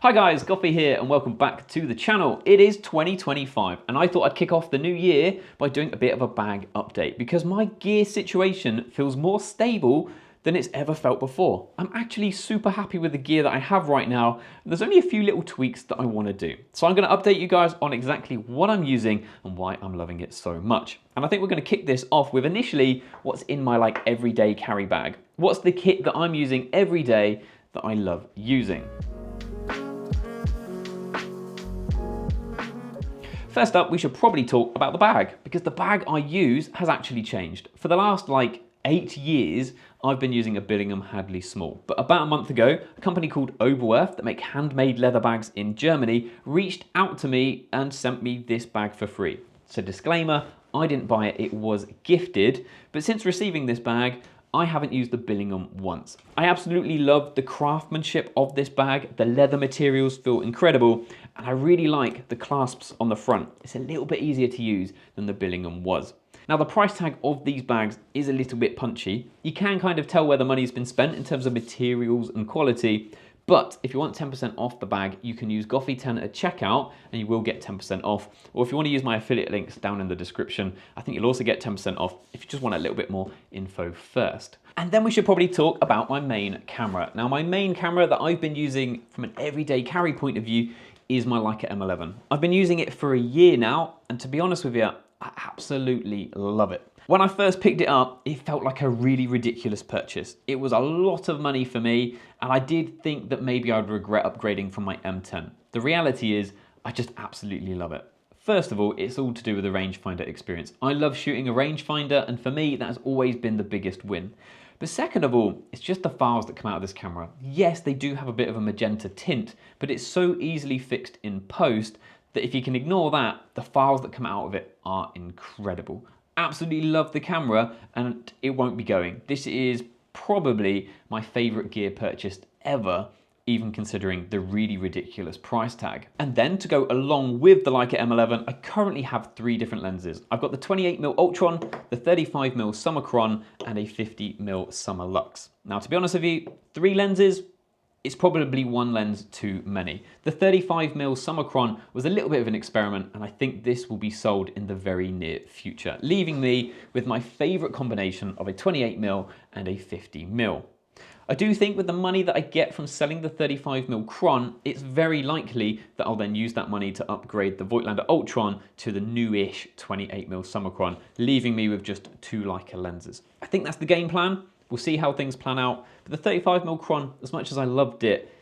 Hi guys, Goffy here and welcome back to the channel. It is 2025 and I thought I'd kick off the new year by doing a bit of a bag update because my gear situation feels more stable than it's ever felt before. I'm actually super happy with the gear that I have right now. There's only a few little tweaks that I want to do. So I'm going to update you guys on exactly what I'm using and why I'm loving it so much. And I think we're going to kick this off with initially what's in my everyday carry bag. What's the kit that I'm using every day that I love using? First up, we should probably talk about the bag because the bag I use has actually changed. For the last 8 years, I've been using a Billingham Hadley Small. But about a month ago, a company called Oberwerth that make handmade leather bags in Germany reached out to me and sent me this bag for free. So disclaimer, I didn't buy it, it was gifted. But since receiving this bag, I haven't used the Billingham once. I absolutely love the craftsmanship of this bag. The leather materials feel incredible, and I really like the clasps on the front. It's a little bit easier to use than the Billingham was. Now the price tag of these bags is a little bit punchy. You can kind of tell where the money's been spent in terms of materials and quality, but if you want 10% off the bag, you can use Goffy10 at checkout and you will get 10% off. Or if you want to use my affiliate links down in the description, I think you'll also get 10% off if you just want a little bit more info first. And then we should probably talk about my main camera. Now my main camera that I've been using from an everyday carry point of view is my Leica M11. I've been using it for a year now, and to be honest with you, I absolutely love it. When I first picked it up, it felt like a really ridiculous purchase. It was a lot of money for me, and I did think that maybe I'd regret upgrading from my M10. The reality is, I just absolutely love it. First of all, it's all to do with the rangefinder experience. I love shooting a rangefinder, and for me, that has always been the biggest win. But second of all, it's just the files that come out of this camera. Yes, they do have a bit of a magenta tint, but it's so easily fixed in post that if you can ignore that, the files that come out of it are incredible. Absolutely love the camera and it won't be going. This is probably my favorite gear purchased ever, even considering the really ridiculous price tag. And then to go along with the Leica M11, I currently have 3 different lenses. I've got the 28mm Ultron, the 35mm Summicron, and a 50mm Summer Lux. Now, to be honest with you, 3 lenses, it's probably 1 lens too many. The 35mm Summicron was a little bit of an experiment, and I think this will be sold in the very near future, leaving me with my favorite combination of a 28mm and a 50mm. I do think with the money that I get from selling the 35mm Chron, it's very likely that I'll then use that money to upgrade the Voigtlander Ultron to the newish 28mm Summicron, leaving me with just 2 Leica lenses. I think that's the game plan. We'll see how things plan out. But the 35mm Chron, as much as I loved it,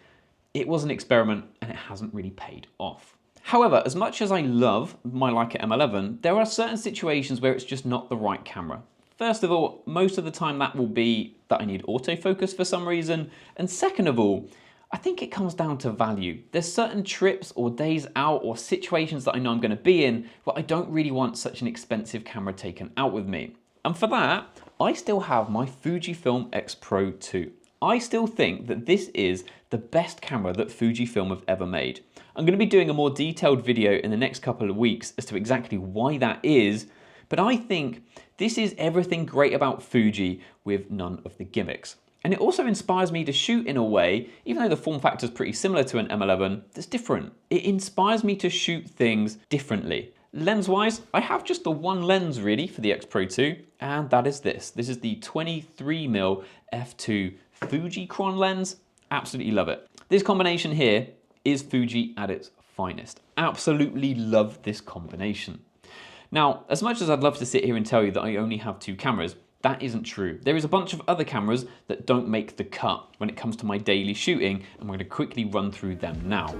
it was an experiment and it hasn't really paid off. However, as much as I love my Leica M11, there are certain situations where it's just not the right camera. First of all, most of the time that will be that I need autofocus for some reason. And second of all, I think it comes down to value. There's certain trips or days out or situations that I know I'm going to be in where I don't really want such an expensive camera taken out with me. And for that, I still have my Fujifilm X-Pro2. I still think that this is the best camera that Fujifilm have ever made. I'm going to be doing a more detailed video in the next couple of weeks as to exactly why that is, but I think this is everything great about Fuji with none of the gimmicks. And it also inspires me to shoot in a way, even though the form factor is pretty similar to an M11, that's different. It inspires me to shoot things differently. Lens-wise, I have just the 1 lens really for the X-Pro2, and that is this. This is the 23mm f2 Fuji Chron lens. Absolutely love it. This combination here is Fuji at its finest. Absolutely love this combination. Now, as much as I'd love to sit here and tell you that I only have 2 cameras, that isn't true. There is a bunch of other cameras that don't make the cut when it comes to my daily shooting, and we're going to quickly run through them now.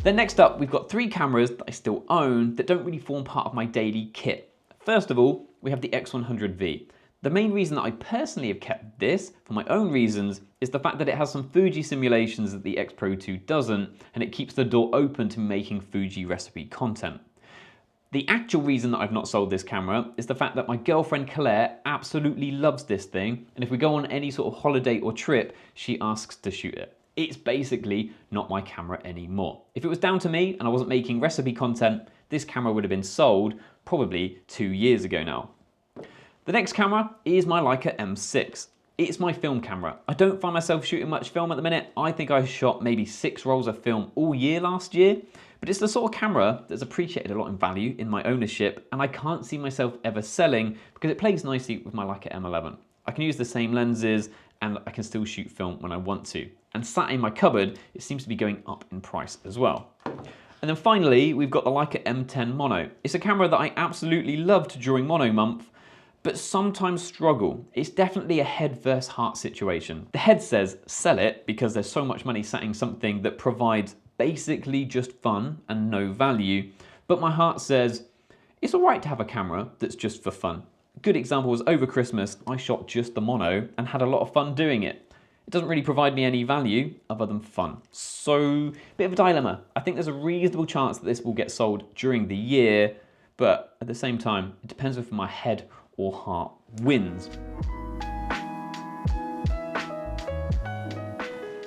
Then next up, we've got 3 cameras that I still own that don't really form part of my daily kit. First of all, we have the X100V. The main reason that I personally have kept this, for my own reasons, is the fact that it has some Fuji simulations that the X-Pro2 doesn't, and it keeps the door open to making Fuji recipe content. The actual reason that I've not sold this camera is the fact that my girlfriend Claire absolutely loves this thing, and if we go on any sort of holiday or trip, she asks to shoot it. It's basically not my camera anymore. If it was down to me and I wasn't making recipe content, this camera would have been sold probably 2 years ago now. The next camera is my Leica M6. It's my film camera. I don't find myself shooting much film at the minute. I think I shot maybe 6 rolls of film all year last year, but it's the sort of camera that's appreciated a lot in value in my ownership, and I can't see myself ever selling because it plays nicely with my Leica M11. I can use the same lenses and I can still shoot film when I want to. And sat in my cupboard, it seems to be going up in price as well. And then finally, we've got the Leica M10 Mono. It's a camera that I absolutely loved during mono month, but sometimes struggle. It's definitely a head versus heart situation. The head says sell it because there's so much money sat in something that provides basically just fun and no value. But my heart says it's all right to have a camera that's just for fun. A good example was over Christmas, I shot just the mono and had a lot of fun doing it. It doesn't really provide me any value other than fun. So, bit of a dilemma. I think there's a reasonable chance that this will get sold during the year, but at the same time, it depends if my head or heart wins.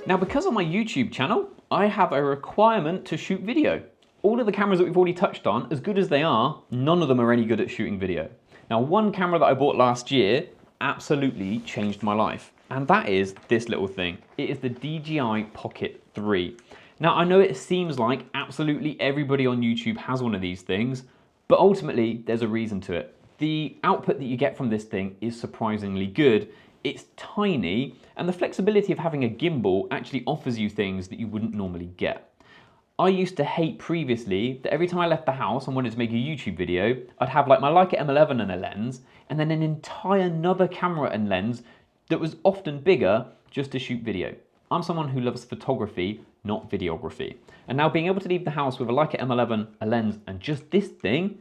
Now, because on my YouTube channel, I have a requirement to shoot video. All of the cameras that we've already touched on, as good as they are, none of them are any good at shooting video. Now, one camera that I bought last year absolutely changed my life, and that is this little thing. It is the DJI Pocket 3. Now, I know it seems like absolutely everybody on YouTube has one of these things, but ultimately there's a reason to it. The output that you get from this thing is surprisingly good. It's tiny, and the flexibility of having a gimbal actually offers you things that you wouldn't normally get. I used to hate previously that every time I left the house and wanted to make a YouTube video, I'd have like my Leica M11 and a lens, and then an entire another camera and lens that was often bigger just to shoot video. I'm someone who loves photography, not videography. And now being able to leave the house with a Leica M11, a lens, and just this thing,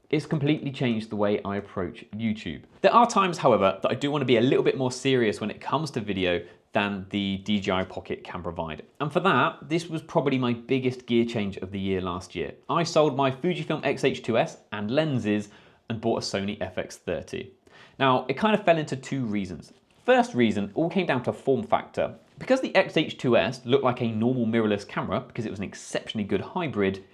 it's completely changed the way I approach YouTube. There are times, however, that I do want to be a little bit more serious when it comes to video than the DJI Pocket can provide. And for that, this was probably my biggest gear change of the year last year. I sold my Fujifilm X-H2S and lenses and bought a Sony FX30. Now, it kind of fell into 2 reasons. First reason all came down to form factor. Because the X-H2S looked like a normal mirrorless camera, because it was an exceptionally good hybrid,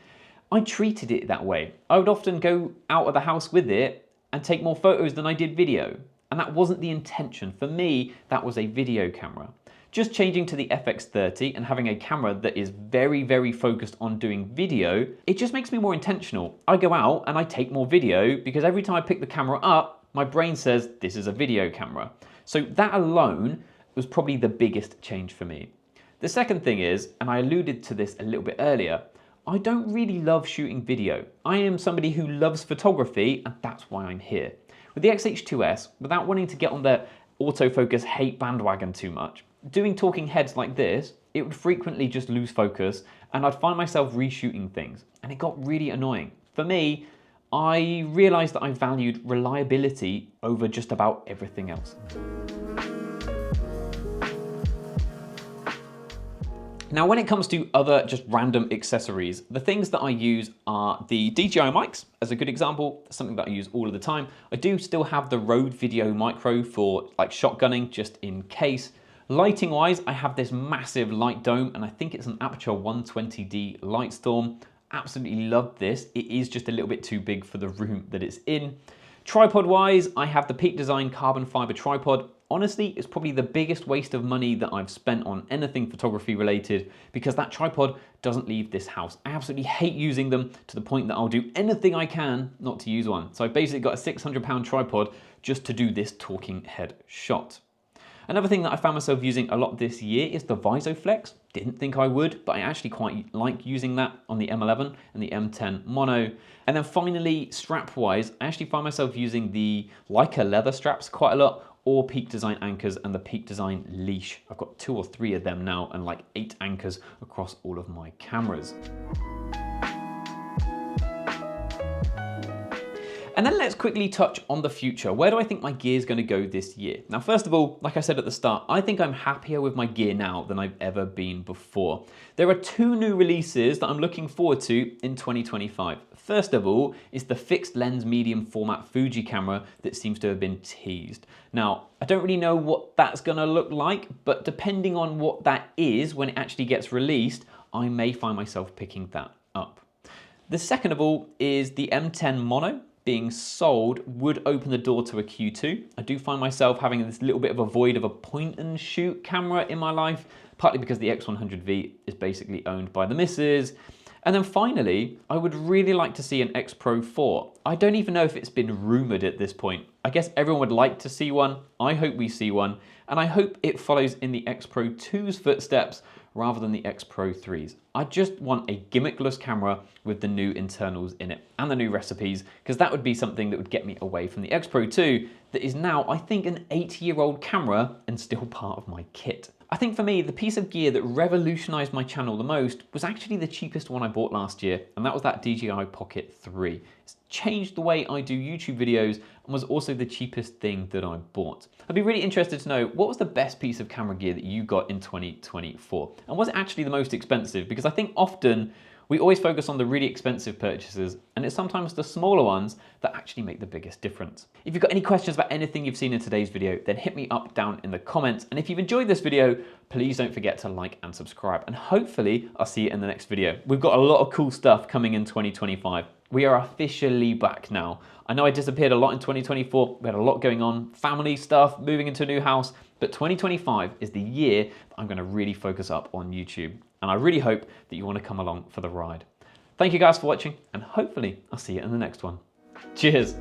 I treated it that way. I would often go out of the house with it and take more photos than I did video. And that wasn't the intention. For me, that was a video camera. Just changing to the FX30 and having a camera that is very, very focused on doing video, it just makes me more intentional. I go out and I take more video because every time I pick the camera up, my brain says this is a video camera. So that alone was probably the biggest change for me. The second thing is, and I alluded to this a little bit earlier, I don't really love shooting video. I am somebody who loves photography, and that's why I'm here. With the X-H2S, without wanting to get on the autofocus hate bandwagon too much, doing talking heads like this, it would frequently just lose focus, and I'd find myself reshooting things, and it got really annoying. For me, I realized that I valued reliability over just about everything else. Now, when it comes to other just random accessories, the things that I use are the DJI mics, as a good example, something that I use all of the time. I do still have the Rode Video Micro for like shotgunning, just in case. Lighting wise, I have this massive light dome, and I think it's an Aperture 120D Lightstorm. Absolutely love this. It is just a little bit too big for the room that it's in. Tripod wise, I have the Peak Design carbon fiber tripod. Honestly, it's probably the biggest waste of money that I've spent on anything photography related because that tripod doesn't leave this house. I absolutely hate using them to the point that I'll do anything I can not to use one. So I've basically got a £600 tripod just to do this talking head shot. Another thing that I found myself using a lot this year is the VisoFlex. Didn't think I would, but I actually quite like using that on the M11 and the M10 Mono. And then finally, strap-wise, I actually find myself using the Leica leather straps quite a lot, or Peak Design anchors and the Peak Design leash. I've got 2 or 3 of them now and like 8 anchors across all of my cameras. And then let's quickly touch on the future. Where do I think my gear is going to go this year? Now, first of all, like I said at the start, I think I'm happier with my gear now than I've ever been before. There are 2 new releases that I'm looking forward to in 2025. First of all is the fixed lens medium format Fuji camera that seems to have been teased. Now, I don't really know what that's going to look like, but depending on what that is when it actually gets released, I may find myself picking that up. The second of all is the M10 Mono. being sold would open the door to a Q2. I do find myself having this little bit of a void of a point and shoot camera in my life, partly because the X100V is basically owned by the missus. And then finally, I would really like to see an X Pro 4. I don't even know if it's been rumored at this point. I guess everyone would like to see one. I hope we see one. And I hope it follows in the X Pro 2's footsteps rather than the X Pro 3's. I just want a gimmickless camera with the new internals in it and the new recipes, because that would be something that would get me away from the X Pro 2 that is now, I think, an 8-year-old camera and still part of my kit. I think for me, the piece of gear that revolutionized my channel the most was actually the cheapest one I bought last year, and that was that DJI Pocket 3. It's changed the way I do YouTube videos and was also the cheapest thing that I bought. I'd be really interested to know, what was the best piece of camera gear that you got in 2024? And was it actually the most expensive? Because I think often we always focus on the really expensive purchases, and it's sometimes the smaller ones that actually make the biggest difference. If you've got any questions about anything you've seen in today's video, then hit me up down in the comments. And if you've enjoyed this video, please don't forget to like and subscribe. And hopefully I'll see you in the next video. We've got a lot of cool stuff coming in 2025. We are officially back now. I know I disappeared a lot in 2024. We had a lot going on, family stuff, moving into a new house, but 2025 is the year that I'm gonna really focus up on YouTube. And I really hope that you want to come along for the ride. Thank you guys for watching, and hopefully I'll see you in the next one. Cheers.